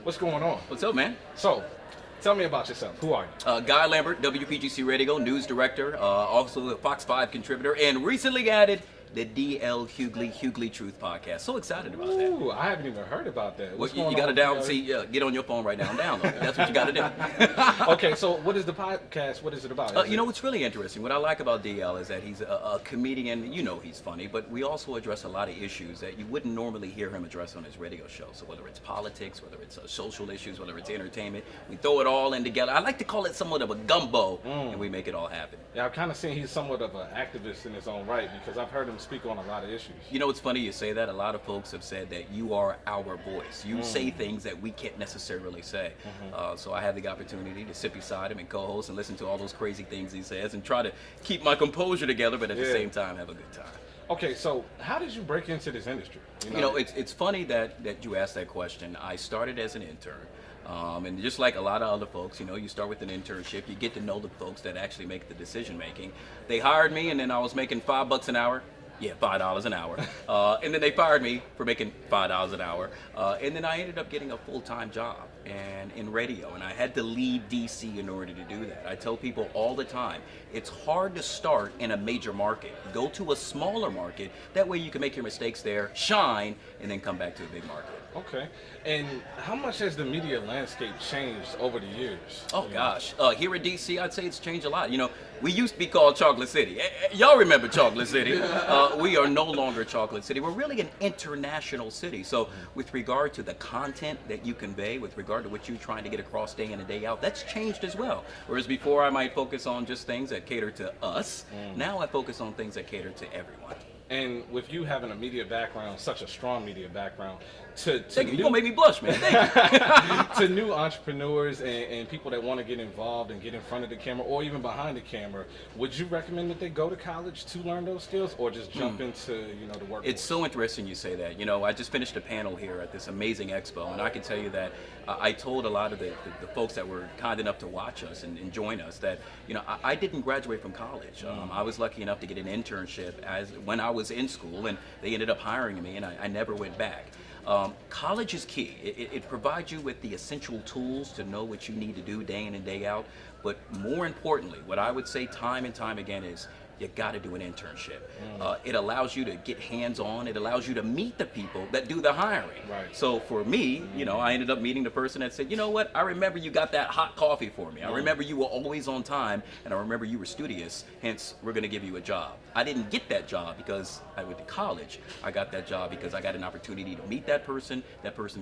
What's going on? What's up, man? So, tell me about yourself. Who are you? Guy Lambert, WPGC Radio news director, also a Fox 5 contributor, and recently added the D.L. Hughley Truth podcast. So excited about that. Ooh, I haven't even heard about that. Well, you got to get on your phone right now and download it. That's what you got to do. Okay, so what is the podcast? What is it about? What's really interesting, what I like about DL is that he's a comedian. You know he's funny, but we also address a lot of issues that you wouldn't normally hear him address on his radio show. So whether it's politics, whether it's social issues, whether it's entertainment, we throw it all in together. I like to call it somewhat of a gumbo, and we make it all happen. Yeah, I've kind of seen he's somewhat of an activist in his own right because I've heard him speak on a lot of issues. You know, it's funny you say that. A lot of folks have said that you are our voice. You say things that we can't necessarily say. So I had the opportunity to sit beside him and co-host and listen to all those crazy things he says and try to keep my composure together, but at the same time have a good time. Okay, so how did you break into this industry? You know, it's funny that you asked that question. I started as an intern. And just like a lot of other folks, you know, you start with an internship, you get to know the folks that actually make the decision making. They hired me, and then I was making $5 an hour. Yeah, $5 an hour. And then they fired me for making $5 an hour. And then I ended up getting a full-time job and in radio, and I had to leave DC in order to do that. I tell people all the time, it's hard to start in a major market. Go to a smaller market, that way you can make your mistakes there, shine, and then come back to a big market. Okay. And how much has the media landscape changed over the years? Oh gosh, here in DC, I'd say it's changed a lot. You know, we used to be called Chocolate City. Y'all remember Chocolate City? We are no longer Chocolate City. We're really an international city. So with regard to the content that you convey, with regard to what you're trying to get across day in and day out, that's changed as well. Whereas before I might focus on just things that cater to us, now I focus on things that cater to everyone. And with you having a media background, such a strong media background, you're gonna make me blush, man. Thank you. To new entrepreneurs and people that want to get involved and get in front of the camera or even behind the camera, would you recommend that they go to college to learn those skills or just jump into the workforce? It's so interesting you say that. You know, I just finished a panel here at this amazing expo, and I can tell you that I told a lot of the folks that were kind enough to watch us and join us that, you know, I didn't graduate from college. I was lucky enough to get an internship when I was in school, and they ended up hiring me, and I never went back. College is key. It provides you with the essential tools to know what you need to do day in and day out. But more importantly, what I would say time and time again is you got to do an internship. It allows you to get hands-on. It allows you to meet the people that do the hiring. Right. So for me, you know, I ended up meeting the person that said, you know what, I remember you got that hot coffee for me. I remember you were always on time, and I remember you were studious, hence we're going to give you a job. I didn't get that job because I went to college. I got that job because I got an opportunity to meet that person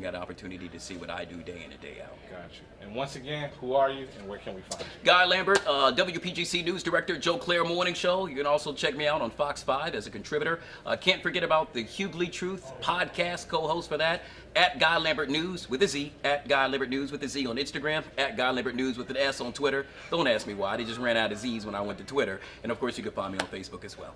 got an opportunity to see what I do day in and day out. Got you. And once again, who are you and where can we find you? Guy Lambert, WPGC News Director, Joe Claire Morning Show. You can also check me out on Fox 5 as a contributor. Can't forget about the Hughley Truth podcast, co-host for that, at Guy Lambert News with a Z, at Guy Lambert News with a Z on Instagram, at Guy Lambert News with an S on Twitter. Don't ask me why, they just ran out of Z's when I went to Twitter. And of course, you can find me on Facebook as well.